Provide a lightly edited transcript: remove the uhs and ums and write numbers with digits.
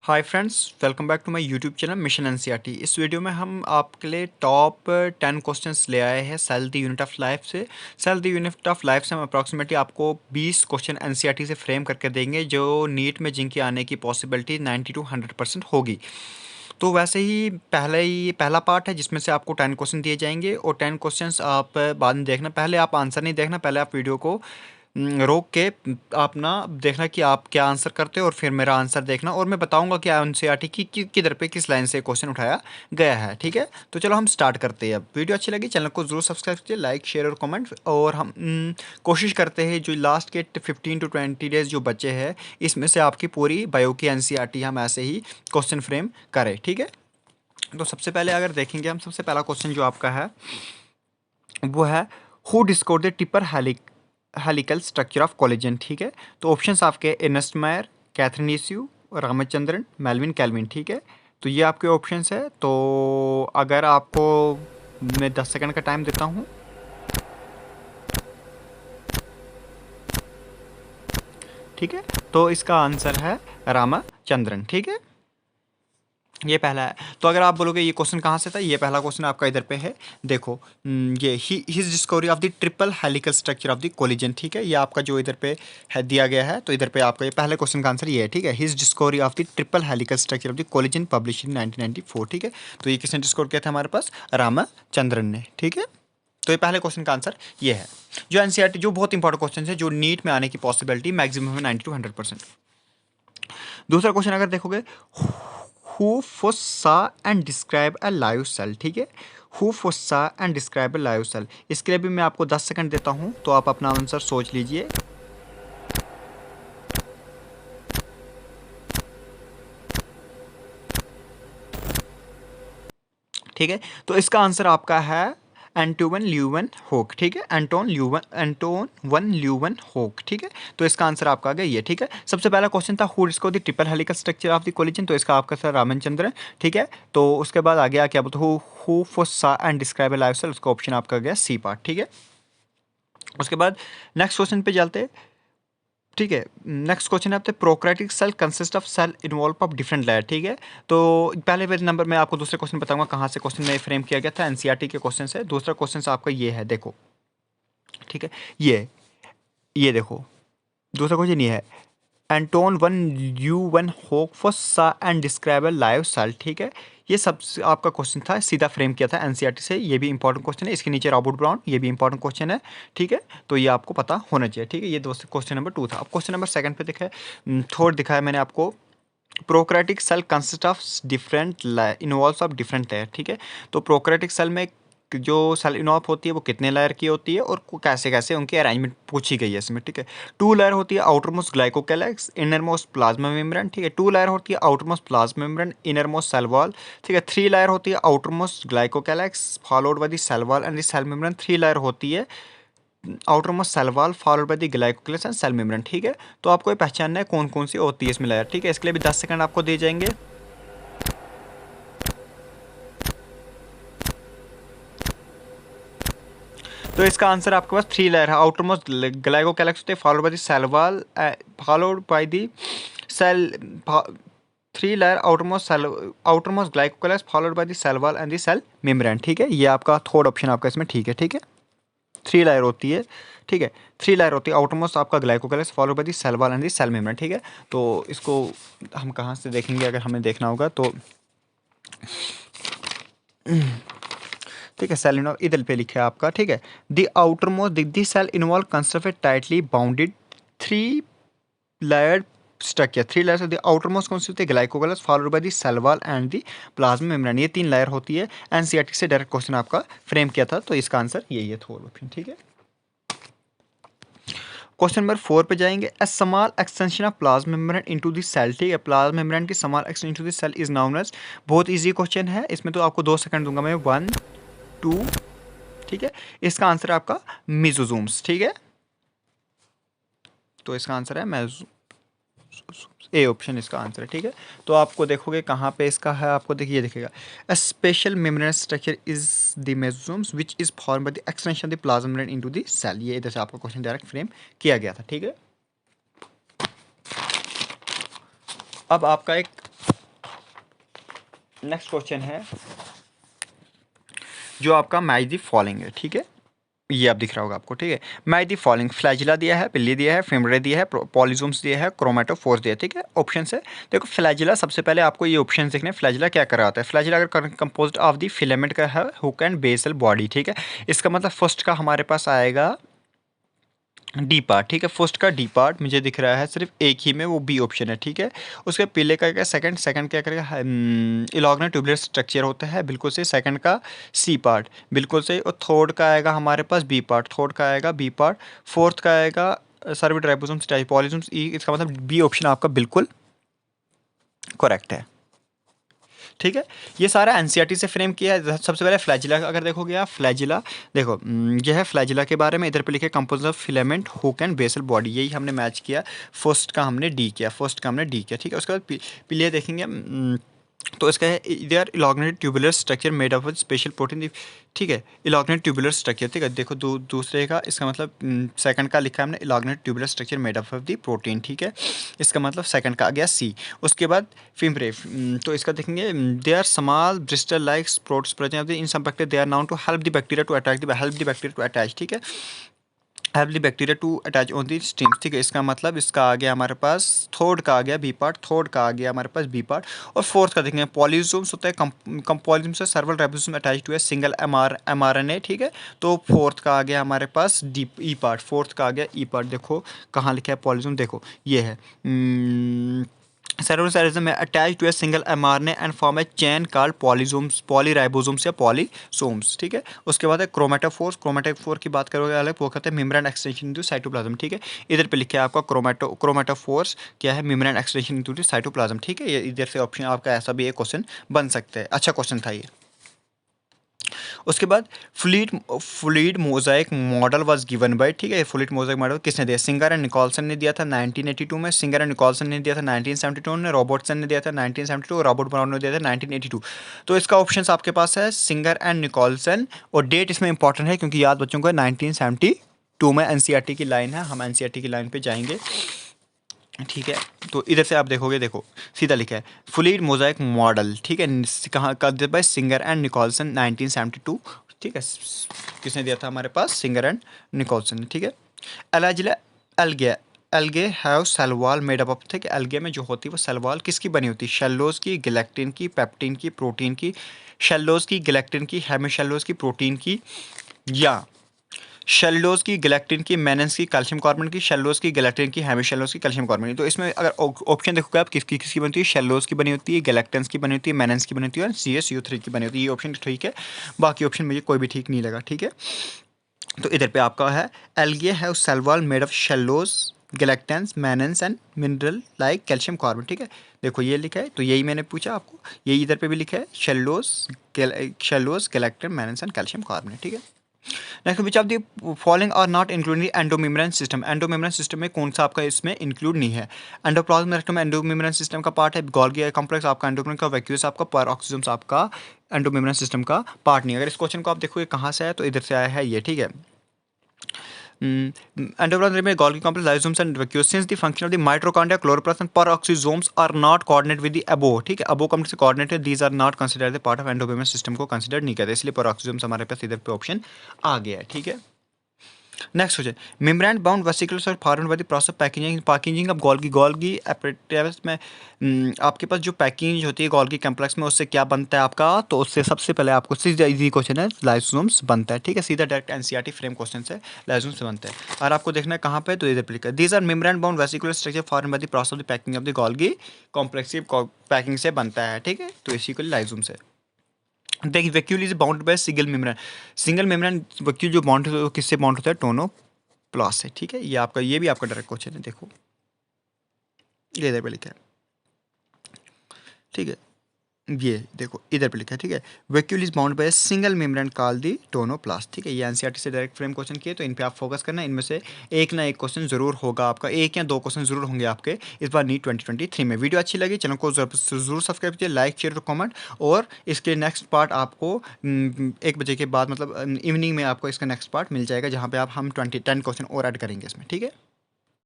Hi friends, welcome back to my YouTube channel mission NCERT. इस video में हम आपके लिए टॉप 10 क्वेश्चंस ले आए हैं cell the unit of life से। Cell the unit of life से हम अप्रॉक्सीमेटली आपको 20 क्वेश्चन एनसीईआरटी से फ्रेम करके देंगे जो नीट में जिनकी आने की पॉसिबिलिटी 90 to 100% होगी। तो वैसे ही पहला पार्ट है जिसमें से आपको 10 क्वेश्चन दिए जाएंगे और 10 क्वेश्चंस आप बाद में देखना। पहले आप आंसर नहीं देखना, पहले आप वीडियो को रोक के आप ना देखना कि आप क्या आंसर करते हो और फिर मेरा आंसर देखना और मैं बताऊंगा कि एनसीईआरटी की किधर पे किस लाइन से क्वेश्चन उठाया गया है। ठीक है, तो चलो हम स्टार्ट करते हैं। अब वीडियो अच्छी लगी चैनल को जरूर सब्सक्राइब कीजिए, लाइक शेयर और कमेंट। और हम कोशिश करते हैं जो लास्ट के 15 to 20 डेज जो बचे हैं इसमें से आपकी पूरी बायो की एनसीईआरटी हम ऐसे ही क्वेश्चन फ्रेम करें। ठीक है, तो सबसे पहले अगर देखेंगे हम, सबसे पहला क्वेश्चन जो आपका है वो है who discovered the triple helical structure of collagen. ठीक है, तो ऑप्शंस आपके एर्नेस्ट मायर, कैथरीन इस्यू, रामचंद्रन, मेल्विन कैल्विन। ठीक है, तो ये आपके ऑप्शंस है। तो अगर आपको मैं 10 सेकंड का टाइम देता हूँ। ठीक है, तो इसका आंसर है रामचंद्रन। ठीक है, ये पहला है। तो अगर आप बोलोगे ये क्वेश्चन कहाँ से था, ये पहला क्वेश्चन आपका इधर पे है। देखो ये his discovery of the triple helical structure of the collision. ठीक है, ये आपका जो इधर पे है दिया गया है, तो इधर पे आपका ये पहले क्वेश्चन का आंसर ये है। ठीक है, his discovery of the triple helical structure of the collision publish in 1994। ठीक है, तो ये किसने डिस्कवर किया था हमारे पास, रामचंद्रन ने। ठीक है, तो ये पहले क्वेश्चन का आंसर ये है। जो एनसीईआरटी जो बहुत इंपॉर्टेंट क्वेश्चन है जो नीट में आने की पॉसिबिलिटी मैक्सिमम है 90 to 100%। दूसरा क्वेश्चन अगर देखोगे, हु फोसा and describe a live cell. ठीक है, हु फोसा and describe a live cell, इसके लिए भी मैं आपको 10 सेकंड देता हूं, तो आप अपना आंसर सोच लीजिए। ठीक है, तो इसका आंसर आपका है एंटोवन ल्यूवन होक। ठीक है, एंटोन वन ल्यूवन होक। ठीक है, तो इसका आंसर आपका आ गया ये। ठीक है, सबसे पहला क्वेश्चन था who discovered the triple helical structure of the collision, तो इसका आपका सर रामचंद्रन। ठीक है, तो उसके बाद आ गया क्या बोलते हु फोसा and describe a life cell, उसका ऑप्शन आपका गया सी पार्ट। ठीक है, उसके बाद नेक्स्ट क्वेश्चन पे चलते हैं। ठीक है, नेक्स्ट क्वेश्चन है आपसे prokaryotic cell consist of cell involve of different layer. ठीक है, तो पहले नंबर में आपको दूसरे क्वेश्चन बताऊंगा कहाँ से क्वेश्चन में फ्रेम किया गया था, एनसीईआरटी के क्वेश्चन से। दूसरा क्वेश्चन आपका ये है, देखो। ठीक है, ये देखो, दूसरा क्वेश्चन ये है एंटोन वन यू वन होकफोसा and describe a live cell. ठीक है, ये सब आपका क्वेश्चन था, सीधा फ्रेम किया था एनसीईआरटी से। ये भी इंपॉर्टेंट क्वेश्चन है, इसके नीचे रॉबर्ट ब्राउन, ये भी इंपॉर्टेंट क्वेश्चन है। ठीक है, तो ये आपको पता होना चाहिए। ठीक है, ये दोस्तों क्वेश्चन नंबर 2 था। अब क्वेश्चन नंबर 2 पे देखा है, थर्ड दिखाया मैंने आपको, prokaryotic cell consist of different involve of different layer. ठीक है, तो प्रोकैरियोटिक सेल में जो सेल इन्वॉल्व होती है वो कितने लेयर की होती है और कैसे कैसे उनकी अरेंजमेंट पूछी गई है इसमें। ठीक है, 2 लेयर होती है, outer most glycocalyx, inner most plasma membrane. ठीक है, 2 लेयर होती है, outer most plasma membrane, inner most cell wall. ठीक है, 3 लेयर होती है, outer most glycocalyx followed by the cell wall and the cell membrane. 3 layer होती है, outer most cell wall followed by the glycocalyx and cell membrane. ठीक है, तो आपको ये पहचानना है कौन कौन सी होती है इसमें लेयर। ठीक है, इसके लिए भी 10 सेकंड आपको दिए जाएंगे। तो इसका आंसर आपके पास 3 लेयर है, आउटर मोस्ट ग्लाइकोकैलेक्स होते हैं followed by the cell wall, followed by the cell 3 layer outer most glycocalyx followed by the cell wall and the cell membrane. ठीक है, ये आपका थर्ड ऑप्शन आपका इसमें ठीक है। ठीक है, 3 लेयर होती है। ठीक है, 3 लेयर होती है, आउटर मोस्ट आपका glycocalyx followed by the cell wall and the cell membrane. ठीक है, तो इसको हम कहाँ से देखेंगे अगर हमें देखना होगा तो। ठीक है, सेल इन्वॉल्व इधर पे लिखा है आपका। ठीक है, the outermost the cell involve consist of tightly bounded 3 layered structure। 3 layers होती है, आउटर मोस्ट कौन सी होती है, glycocalyx followed by the cell wall and the plasma membrane. ये 3 लेयर होती है। एनसीईआरटी से डायरेक्ट क्वेश्चन आपका फ्रेम किया था, तो इसका आंसर यही है, थर्ड ऑप्शन। ठीक है, क्वेश्चन नंबर 4 पे जाएंगे। A small extension of plasma membrane into the cell. ठीक है, प्लाज्मा मेम्ब्रेन की small extension into the cell is known as, बहुत इजी क्वेश्चन है, इसमें तो आपको 2 सेकंड दूंगा मैं, 1 2। ठीक है, इसका आंसर है आपका मेसोसोम्स। ठीक है, तो इसका आंसर है ए ऑप्शन इसका आंसर है। ठीक है, तो आपको देखोगे कहाँ पे इसका है, आपको देखिए दिखेगा, a special membranous structure is the mesosomes which is form by the extension of the plasma membrane into the cell. ये इधर से आपका क्वेश्चन डायरेक्ट फ्रेम किया गया था। ठीक है, अब आपका एक नेक्स्ट क्वेश्चन है जो आपका मैच द फॉलोइंग है, ठीक है, ये आप दिख रहा होगा आपको, ठीक है। मैच द फॉलोइंग, फ्लैजिला दिया है, पिल्ली दिया है, फिमरे दिया है, पॉलीजोम्स दिया है, क्रोमेटोफोर्स दिया है, ठीक है। ऑप्शन है, देखो फ्लैजिला, सबसे पहले आपको ये ऑप्शन देखने, फ्लैजिला क्या कर रहा होता है। फ्लैजिला अगर कंपोज्ड ऑफ द फिलामेंट का है, हुक एंड बेसल बॉडी, ठीक है। इसका मतलब फर्स्ट का हमारे पास आएगा डी पार्ट, ठीक है। फर्स्ट का डी पार्ट मुझे दिख रहा है सिर्फ एक ही में, वो बी ऑप्शन है, ठीक है। उसके पीले का क्या, सेकंड क्या करेगा, इलॉग्नल ट्यूबुलर स्ट्रक्चर होता है, बिल्कुल सही। सेकंड का सी पार्ट, बिल्कुल सही। और थर्ड का आएगा हमारे पास बी पार्ट, थर्ड का आएगा बी पार्ट। फोर्थ का आएगा सर्विड राइबोसोम्स, टाइपॉलिजम्स, ई। इसका मतलब बी ऑप्शन आपका बिल्कुल करेक्ट है, ठीक है। ये सारा एनसीईआरटी से फ्रेम किया है। सबसे पहले फ्लैजिला अगर देखोगे आप, फ्लैजिला देखो, यह है फ्लैजिला के बारे में। इधर पे लिखे compose of filament, hook and basal body, यही हमने मैच किया। फर्स्ट का हमने डी किया, ठीक है। उसके बाद पिलिया देखेंगे, तो इसका है इधर elongated tubular structure made of special protein, ठीक है। इलॉग्नेटेड ट्यूबुलर स्ट्रक्चर, ठीक है। देखो दूसरे का, इसका मतलब सेकंड का लिखा है हमने elongated tubular structure made of the protein, ठीक है। इसका मतलब सेकंड का आ गया सी। उसके बाद फिम्ब्रे, तो इसका देखेंगे, they are small bristle like sprouts present in some bacteria, they are known to help the bacteria to attack the, help the bacteria to attach, ठीक है। Help the bacteria to attach on the stems, ठीक है। इसका मतलब इसका आ गया हमारे पास, third का आ गया बी पार्ट, थर्ड का आ गया हमारे पास बी पार्ट। और फोर्थ का देखेंगे पॉलीजोम्स होता है, पॉलीजोम से सर्वल राइबोसोम अटैच टू है सिंगल एमआरएनए, ठीक है। तो फोर्थ का आ गया हमारे पास डी ई पार्ट, फोर्थ का आ गया ई पार्ट। देखो कहाँ लिखा है पॉलीजोम, देखो ये है, सेलुलर साइटोप्लाज्म में attach to a single mRNA and form a chain called polysomes, polyribosomes या पॉलीसोम्स, ठीक है। उसके बाद है क्रोमेटोफोर्स, क्रोमेटोफोर की बात करोगे अलग, वो कहते हैं मेम्ब्रेन एक्सटेंशन इनटू साइटोप्लाज्म, ठीक है। इधर पे लिखा है आपका क्रोमेटोफोर्स क्या है, मेम्ब्रेन एक्सटेंशन इनटू साइटोप्लाज्म, ठीक है। ये इधर से ऑप्शन आपका ऐसा भी एक क्वेश्चन बन सकता है, अच्छा क्वेश्चन था ये। उसके बाद fluid Mosaic model was given by, ठीक है। फ्लूइड मोजाइक मॉडल किसने दिया, सिंगर एंड निकोलसन ने दिया था 1982 में, सिंगर एंड निकोलसन ने दिया था 1972 में, रॉबर्टसन ने दिया था 1972, रॉबर्ट ब्राउन ने दिया था 1982। तो इसका ऑप्शन आपके पास है सिंगर एंड निकोलसन, और डेट इसमें इंपॉर्टेंट है क्योंकि याद बच्चों को 1972 में एनसीईआरटी की लाइन है, हम एनसीईआरटी की लाइन पे जाएंगे, ठीक है। तो इधर से आप देखोगे, देखो सीधा लिखा है फ्लूइड मोजाइक मॉडल, ठीक है। कहाँ का दिया बाय सिंगर एंड निकोलसन 1972, ठीक है। किसने दिया था हमारे पास, सिंगर एंड निकोलसन ने, ठीक है। एलाजिला algae, algae have cell wall made up of, ठीक है। एल्गे में जो होती है वो सेल वॉल किसकी बनी होती है, शेलोज की, गैलेक्टिन की, पेप्टिन की, प्रोटीन की, शेलोज की, गैलेक्टिन की, हेमिशेलोज की, प्रोटीन की, या शेल्डोज की, गैलेक्टिन की, मेनेंस की, कैल्शियम कार्बोनेट की, शेल्डोज की, गैलेक्टिन की, हेमिशेलोज की, कैल्शियम कार्बोनेट। तो इसमें अगर ऑप्शन देखोगे आप, किसकी किसकी बनती है, शेल्डोज की बनी होती है, गैलेक्टिन्स की बनी होती है, मेनेंस की बनी होती है, और CSU3 की बनी होती है। ये ऑप्शन ठीक है, बाकी ऑप्शन मुझे कोई भी ठीक नहीं लगा, ठीक है। तो इधर पे आपका है algae have cell wall made of cellulose, galactans, mannans and mineral like calcium carbonate, ठीक है। देखो ये लिखा है, तो यही मैंने पूछा आपको, यही इधर पे भी लिखा है, cellulose galactans, mannans and calcium carbonate, ठीक है। Next, which of the following are not including endomembrane system, endomembrane system में कौन सा आपका इसमें इंक्लूड नहीं है। एंडोप्लाज्म रेक्टम एंडोमेम्ब्रेन सिस्टम का पार्ट है, गोल्गी कॉम्प्लेक्स आपका एंडोमेम्ब्रेन का, वैक्यूलस आपका, पेरोक्सिसोम्स आपका एंडोमेम्ब्रेन सिस्टम का पार्ट नहीं है। अगर इस क्वेश्चन को आप देखोगे कहाँ से आया, तो इधर से आया है ये, ठीक है। Endoplasm में Golgi complex, lysosomes and vacuoles. Since the function of the mitochondria, chloroplasts and peroxisomes are not coordinated with the above, ठीक है, above complex से coordinated, these are not considered the part of endomembrane system को consider नहीं करते, इसलिए peroxisomes हमारे पास इधर पे ऑप्शन आ गया है, ठीक है। Next question, membrane bound vesicles और formed by the process packaging, packaging of Golgi apparatus में आपके पास जो पैकिंग होती है गोल्गी कॉम्प्लेक्स में, उससे क्या बनता है आपका, तो उससे सबसे पहले आपको सीधा इजी क्वेश्चन है, लाइसोसोम्स बनता है, ठीक है। सीधा डायरेक्ट एनसीईआरटी फ्रेम क्वेश्चन से लाइसोसोम्स से बनता है। और आपको देखना है कहाँ पे, तो इधर पे लिखा है, these are membrane bound vesicular structure formed by the process of the packing of the Golgi complex, packing से बनता है, ठीक है। तो इसी को लाइसोसोम्स है। देखिए vacuole is bound by single membrane vacuole जो बाउंड होता है वो किससे बाउंड होता है, टोनो प्लस है, ठीक है। ये आपका, ये भी आपका डायरेक्ट क्वेश्चन है, देखो ये इधर पे लिखा है, ठीक है। ये देखो इधर पे लिखा है, ठीक है। Vacuole is bound by single membrane called the tonoplast, ठीक है। ये एनसीईआरटी से डायरेक्ट फ्रेम क्वेश्चन किए, तो इन पे आप फोकस करना, इनमें से एक ना एक क्वेश्चन जरूर होगा आपका, एक या दो क्वेश्चन जरूर होंगे आपके इस बार नीट 2023 में। वीडियो अच्छी लगी चैनल को जरूर सब्सक्राइब कीजिए, लाइक शेयर और कमेंट, और इसके नेक्स्ट पार्ट आपको 1 बजे के बाद, मतलब इवनिंग में आपको इसका नेक्स्ट पार्ट मिल जाएगा, जहाँ पे हम 10 क्वेश्चन और ऐड करेंगे इसमें, ठीक है।